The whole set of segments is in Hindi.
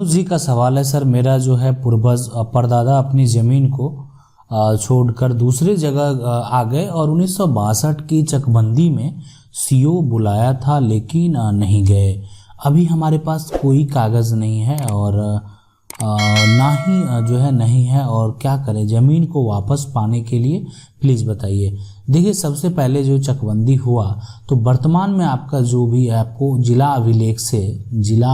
जी का सवाल है सर, मेरा जो है पूर्वज परदादा अपनी ज़मीन को छोड़कर दूसरे जगह आ गए और 1962 की चकबंदी में सीओ बुलाया था लेकिन नहीं गए। अभी हमारे पास कोई कागज़ नहीं है और ना ही जो है नहीं है, और क्या करें ज़मीन को वापस पाने के लिए प्लीज़ बताइए। देखिए, सबसे पहले जो चकबंदी हुआ तो वर्तमान में आपका जो भी है आपको जिला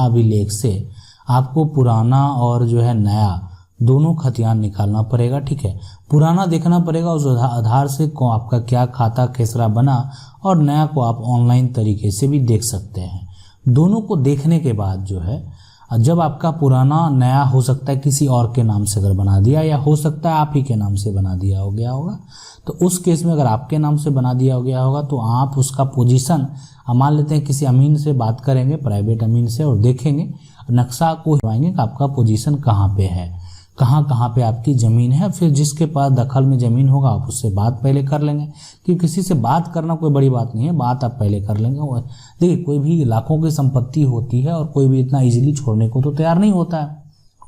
अभिलेख से आपको पुराना और जो है नया दोनों खतियान निकालना पड़ेगा। ठीक है, पुराना देखना पड़ेगा, उस आधार से को आपका क्या खाता खेसरा बना, और नया को आप ऑनलाइन तरीके से भी देख सकते हैं। दोनों को देखने के बाद जो है जब आपका पुराना नया हो सकता है किसी और के नाम से अगर बना दिया, या हो सकता है आप ही के नाम से बना दिया हो गया होगा, तो उस केस में अगर आपके नाम से बना दिया हो गया होगा तो आप उसका पोजीशन मान लेते हैं किसी अमीन से बात करेंगे, प्राइवेट अमीन से, और देखेंगे नक्शा को हिलवाएंगे कि आपका पोजीशन कहाँ पे है, कहाँ पे आपकी ज़मीन है। फिर जिसके पास दखल में ज़मीन होगा आप उससे बात पहले कर लेंगे, कि किसी से बात करना कोई बड़ी बात नहीं है, बात आप पहले कर लेंगे। देखिए, कोई भी लाखों की संपत्ति होती है और कोई भी इतना इजीली छोड़ने को तो तैयार नहीं होता है।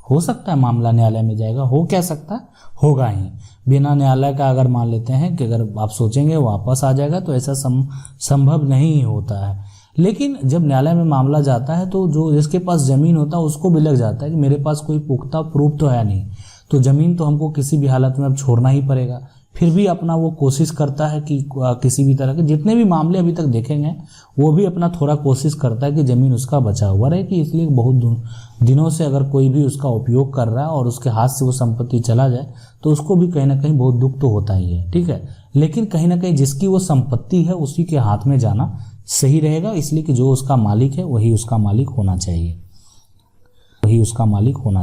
हो सकता है मामला न्यायालय में जाएगा, हो क्या सकता है, होगा ही। बिना न्यायालय का अगर मान लेते हैं कि अगर आप सोचेंगे वापस आ जाएगा, तो ऐसा संभव नहीं होता है। लेकिन जब न्यायालय में मामला जाता है तो जो जिसके पास ज़मीन होता है उसको भी लग जाता है कि मेरे पास कोई पुख्ता प्रूफ तो है नहीं, तो ज़मीन तो हमको किसी भी हालत में अब छोड़ना ही पड़ेगा। फिर भी अपना वो कोशिश करता है कि किसी भी तरह के जितने भी मामले अभी तक देखेंगे वो भी अपना थोड़ा कोशिश करता है कि ज़मीन उसका बचा हुआ रहे, कि इसलिए बहुत दिनों से अगर कोई भी उसका उपयोग कर रहा है और उसके हाथ से वो संपत्ति चला जाए तो उसको भी कहीं ना कहीं बहुत दुख तो होता ही है। ठीक है, लेकिन कहीं ना कहीं जिसकी वो संपत्ति है उसी के हाथ में जाना सही रहेगा, इसलिए कि जो उसका मालिक है वही उसका मालिक होना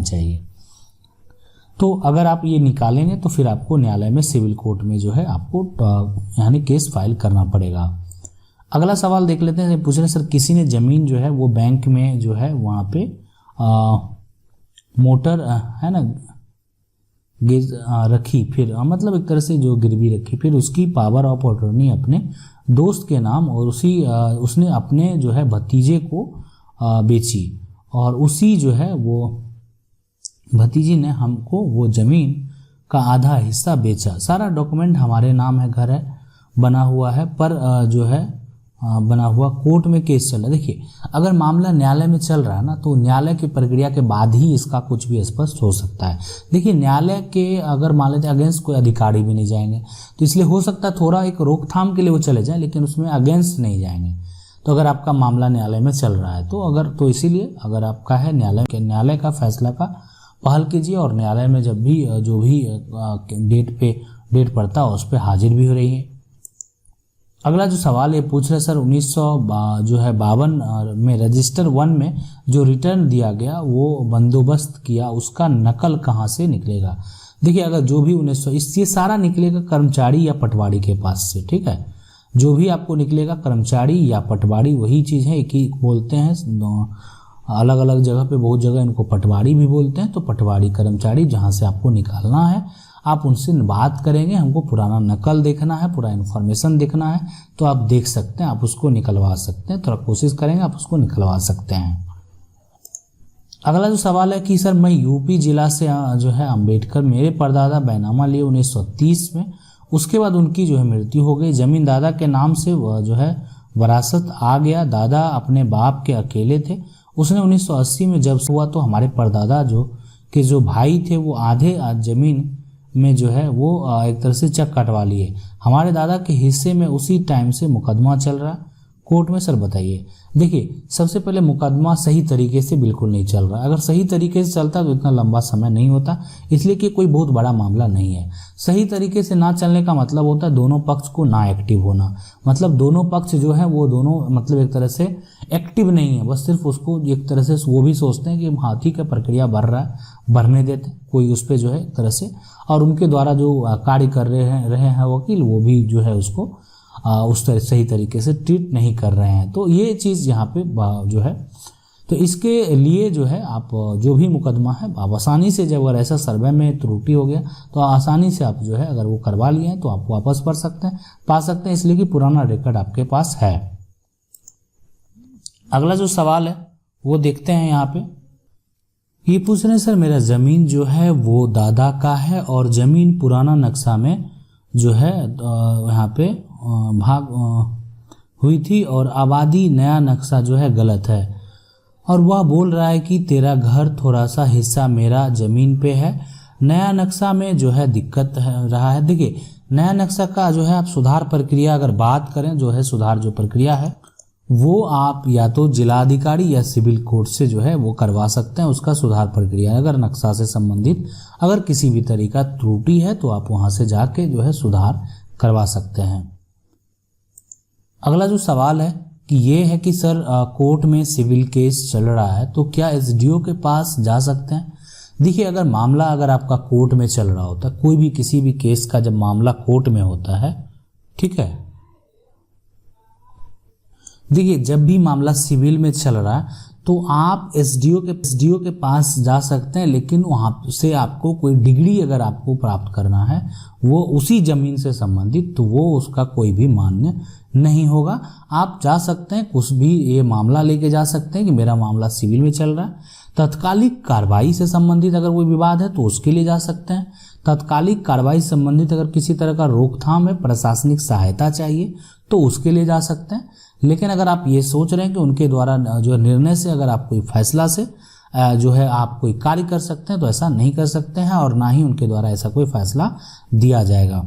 चाहिए। तो अगर आप ये निकालेंगे तो फिर आपको न्यायालय में सिविल कोर्ट में जो है आपको यानी केस फाइल करना पड़ेगा। अगला सवाल देख लेते हैं। पूछ रहे सर, किसी ने ज़मीन जो है वो बैंक में जो है वहाँ पे मोटर है ना रखी, फिर मतलब एक तरह से जो गिरवी रखी, फिर उसकी पावर ऑफ अटॉर्नी अपने दोस्त के नाम और उसने अपने जो है भतीजे को बेची, और उसी जो है वो भतीजी ने हमको वो ज़मीन का आधा हिस्सा बेचा। सारा डॉक्यूमेंट हमारे नाम है, घर है, बना हुआ है, पर जो है बना हुआ कोर्ट में केस चल रहा है। देखिए, अगर मामला न्यायालय में चल रहा है ना, तो न्यायालय की प्रक्रिया के बाद ही इसका कुछ भी स्पष्ट हो सकता है। देखिए, न्यायालय के अगर मान लेते हैं अगेंस्ट कोई अधिकारी भी नहीं जाएंगे, तो इसलिए हो सकता है थोड़ा एक रोकथाम के लिए वो चले जाएं, लेकिन उसमें अगेंस्ट नहीं जाएंगे। तो अगर आपका मामला न्यायालय में चल रहा है तो इसीलिए अगर आपका है न्यायालय का फैसला का पहल कीजिए, और न्यायालय में जब भी जो भी डेट पड़ता है उस पर हाजिर भी हो रही है। अगला जो सवाल ये पूछ रहे सर, 1952 में रजिस्टर 1 में जो रिटर्न दिया गया वो बंदोबस्त किया, उसका नकल कहाँ से निकलेगा। देखिए, अगर जो भी 1900 ये सारा निकलेगा कर्मचारी या पटवारी के पास से। ठीक है, जो भी आपको निकलेगा कर्मचारी या पटवारी वही चीज़ है, एक ही बोलते हैं, अलग अलग जगह पे बहुत जगह इनको पटवारी भी बोलते हैं। तो पटवारी कर्मचारी जहाँ से आपको निकालना है आप उनसे बात करेंगे, हमको पुराना नकल देखना है, पूरा इन्फॉर्मेशन देखना है, तो आप देख सकते हैं, आप उसको निकलवा सकते हैं, थोड़ा कोशिश करेंगे आप उसको निकलवा सकते हैं। अगला जो सवाल है कि सर मैं यूपी जिला से जो है अम्बेडकर, मेरे परदादा बैनामा लिए 1930 में, उसके बाद उनकी जो है मृत्यु हो गई, ज़मीन दादा के नाम से जो है वरासत आ गया, दादा अपने बाप के अकेले थे। उसने 1980 में जब हुआ तो हमारे परदादा जो भाई थे वो आधे ज़मीन में जो है वो एक तरह से चक कटवा लिए। हमारे दादा के हिस्से में उसी टाइम से मुकदमा चल रहा कोर्ट में। सर बताइए। देखिए, सबसे पहले मुकदमा सही तरीके से बिल्कुल नहीं चल रहा। अगर सही तरीके से चलता तो इतना लंबा समय नहीं होता, इसलिए कि कोई बहुत बड़ा मामला नहीं है। सही तरीके से ना चलने का मतलब होता है दोनों पक्ष को ना एक्टिव होना, मतलब दोनों पक्ष जो है वो दोनों मतलब एक तरह से एक्टिव नहीं है, बस सिर्फ उसको एक तरह से वो भी सोचते हैं कि हाँ ठीक है प्रक्रिया बढ़ रहा है, बढ़ने देते, कोई उस पर जो है एक तरह से, और उनके द्वारा जो कार्य कर रहे हैं वकील वो भी जो है उसको उस तरह सही तरीके से ट्रीट नहीं कर रहे हैं। तो ये चीज़ यहाँ पे जो है, तो इसके लिए जो है आप जो भी मुकदमा है आप आसानी से, जब अगर ऐसा सर्वे में त्रुटि हो गया तो आसानी से आप जो है अगर वो करवा लिए हैं तो आप वापस पा सकते हैं, इसलिए कि पुराना रिकॉर्ड आपके पास है। अगला जो सवाल है वो देखते हैं यहाँ पे ये पूछ रहे हैं सर मेरा ज़मीन जो है वो दादा का है और ज़मीन पुराना नक्शा में जो है यहाँ पे भाग हुई थी और आबादी नया नक्शा जो है गलत है, और वह बोल रहा है कि तेरा घर थोड़ा सा हिस्सा मेरा ज़मीन पे है, नया नक्शा में जो है दिक्कत रहा है। देखिए नया नक्शा का जो है आप सुधार प्रक्रिया अगर बात करें, जो है सुधार जो प्रक्रिया है वो आप या तो जिलाधिकारी या सिविल कोर्ट से जो है वो करवा सकते हैं। उसका सुधार प्रक्रिया अगर नक्शा से संबंधित अगर किसी भी तरीका त्रुटि है तो आप वहां से जाके जो है सुधार करवा सकते हैं। अगला जो सवाल है कि ये है कि सर कोर्ट में सिविल केस चल रहा है तो क्या एसडीओ के पास जा सकते हैं। देखिए अगर मामला अगर आपका कोर्ट में चल रहा होता है, कोई भी किसी भी केस का जब मामला कोर्ट में होता है, ठीक है, देखिए जब भी मामला सिविल में चल रहा है तो आप एसडीओ के पास जा सकते हैं, लेकिन वहाँ से आपको कोई डिग्री अगर आपको प्राप्त करना है वो उसी जमीन से संबंधित, तो वो उसका कोई भी मान्य नहीं होगा। आप जा सकते हैं, कुछ भी ये मामला लेके जा सकते हैं कि मेरा मामला सिविल में चल रहा है। तत्कालिक कार्रवाई से संबंधित अगर कोई विवाद है तो उसके लिए जा सकते हैं। तत्कालिक कार्रवाई से संबंधित अगर किसी तरह का रोकथाम है, प्रशासनिक सहायता चाहिए तो उसके लिए जा सकते हैं। लेकिन अगर आप ये सोच रहे हैं कि उनके द्वारा जो निर्णय से अगर आप कोई फैसला से जो है आप कोई कार्य कर सकते हैं तो ऐसा नहीं कर सकते हैं और ना ही उनके द्वारा ऐसा कोई फैसला दिया जाएगा।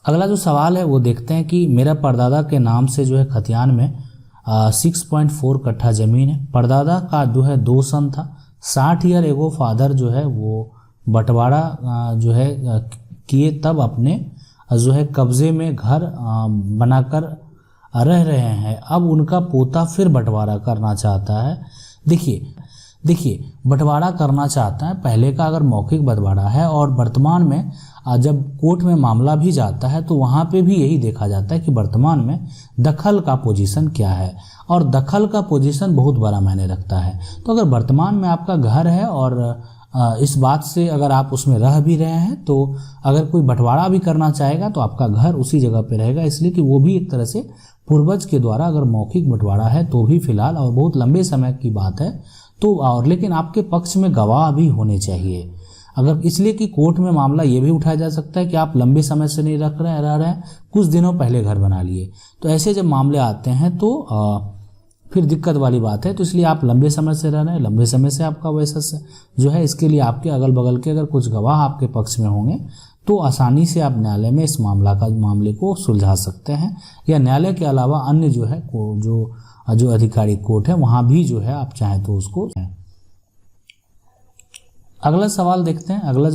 अगला जो सवाल है वो देखते हैं कि मेरा परदादा के नाम से जो है खतियान में 6.4 कट्ठा ज़मीन है। परदादा का जो है 2 सन था, 60 ईयर एगो फादर जो है वो बंटवारा जो है किए, तब अपने जो है कब्जे में घर बनाकर रह रहे हैं। अब उनका पोता फिर बंटवारा करना चाहता है। देखिए बंटवारा करना चाहता है, पहले का अगर मौखिक बंटवारा है और वर्तमान में जब कोर्ट में मामला भी जाता है तो वहाँ पे भी यही देखा जाता है कि वर्तमान में दखल का पोजीशन क्या है, और दखल का पोजीशन बहुत बड़ा मायने रखता है। तो अगर वर्तमान में आपका घर है और इस बात से अगर आप उसमें रह भी रहे हैं तो अगर कोई बंटवारा भी करना चाहेगा तो आपका घर उसी जगह पे रहेगा, इसलिए कि वो भी एक तरह से पूर्वज के द्वारा अगर मौखिक बंटवारा है तो भी फिलहाल और बहुत लंबे समय की बात है तो, और लेकिन आपके पक्ष में गवाह भी होने चाहिए। अगर इसलिए कि कोर्ट में मामला ये भी उठाया जा सकता है कि आप लंबे समय से नहीं रह रहे हैं, कुछ दिनों पहले घर बना लिए, तो ऐसे जब मामले आते हैं तो फिर दिक्कत वाली बात है। तो इसलिए आप लंबे समय से रह रहे हैं, लंबे समय से आपका वैसा जो है, इसके लिए आपके अगल बगल के अगर कुछ गवाह आपके पक्ष में होंगे तो आसानी से आप न्यायालय में इस मामले को सुलझा सकते हैं, या न्यायालय के अलावा अन्य जो है जो अधिकारी कोर्ट है वहाँ भी जो है आप चाहें तो उसको। अगला सवाल देखते हैं। अगला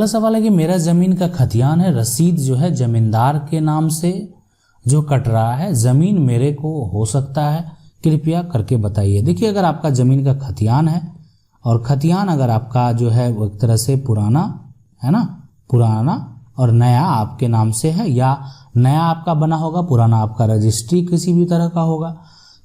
सवाल है कि मेरा ज़मीन का खतियान है, रसीद जो है ज़मींदार के नाम से जो कट रहा है, ज़मीन मेरे को हो सकता है, कृपया करके बताइए। देखिए अगर आपका ज़मीन का खतियान है और खतियान अगर आपका जो है एक तरह से पुराना है ना, पुराना और नया आपके नाम से है, या नया आपका बना होगा, पुराना आपका रजिस्ट्री किसी भी तरह का होगा,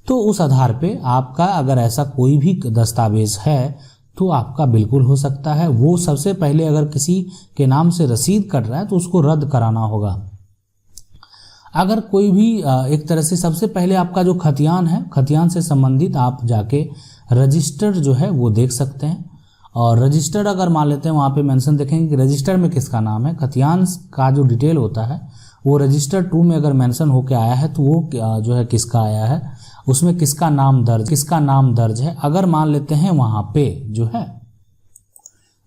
तो उस आधार पे आपका अगर ऐसा कोई भी दस्तावेज है तो आपका बिल्कुल हो सकता है। वो सबसे पहले अगर किसी के नाम से रसीद कट रहा है तो उसको रद्द कराना होगा। अगर कोई भी एक तरह से सबसे पहले आपका जो खतियान है, खतियान से संबंधित आप जाके रजिस्टर जो है वो देख सकते हैं, और रजिस्टर्ड अगर मान लेते हैं वहाँ पे मेंशन देखेंगे कि रजिस्टर में किसका नाम है, खतियान का जो डिटेल होता है वो रजिस्टर 2 में अगर मेंशन होके आया है तो वो जो है किसका आया है, उसमें किसका नाम दर्ज है। अगर मान लेते हैं वहाँ पे जो है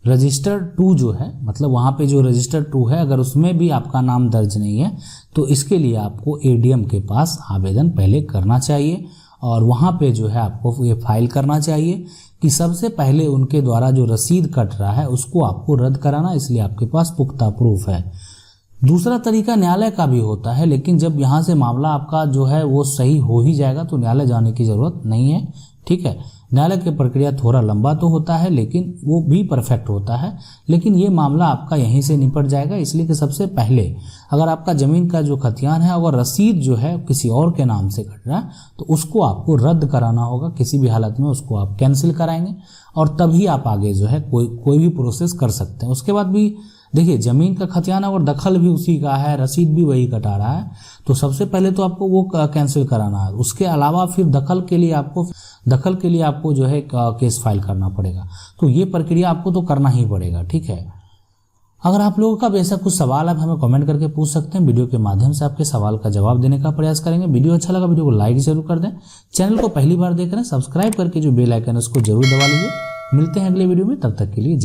रजिस्टर 2 जो है, मतलब वहाँ पे जो रजिस्टर 2 है अगर उसमें भी आपका नाम दर्ज नहीं है तो इसके लिए आपको एडीएम के पास आवेदन पहले करना चाहिए, और वहाँ पे जो है आपको ये फाइल करना चाहिए कि सबसे पहले उनके द्वारा जो रसीद कट रहा है उसको आपको रद्द कराना, इसलिए आपके पास पुख्ता प्रूफ है। दूसरा तरीका न्यायालय का भी होता है, लेकिन जब यहाँ से मामला आपका जो है वो सही हो ही जाएगा तो न्यायालय जाने की ज़रूरत नहीं है, ठीक है। न्यायालय की प्रक्रिया थोड़ा लंबा तो होता है लेकिन वो भी परफेक्ट होता है, लेकिन ये मामला आपका यहीं से निपट जाएगा, इसलिए कि सबसे पहले अगर आपका ज़मीन का जो खतियान है अगर रसीद जो है किसी और के नाम से कट रहा है तो उसको आपको रद्द कराना होगा, किसी भी हालत में उसको आप कैंसिल कराएंगे और तभी आप आगे जो है कोई भी प्रोसेस कर सकते हैं। उसके बाद भी देखिए ज़मीन का खतियान और दखल भी उसी का है, रसीद भी वही कटा रहा है, तो सबसे पहले तो आपको वो कैंसिल कराना है। उसके अलावा फिर दखल के लिए आपको दखल के लिए आपको जो है केस फाइल करना पड़ेगा। तो ये प्रक्रिया आपको तो करना ही पड़ेगा, ठीक है। अगर आप लोगों का वैसा कुछ सवाल आप हमें कमेंट करके पूछ सकते हैं, वीडियो के माध्यम से आपके सवाल का जवाब देने का प्रयास करेंगे। वीडियो अच्छा लगा वीडियो को लाइक जरूर कर दें, चैनल को पहली बार देख रहे हैं सब्सक्राइब करके जो बेल आइकन है उसको जरूर दबा लीजिए। मिलते हैं अगले वीडियो में, तब तक के लिए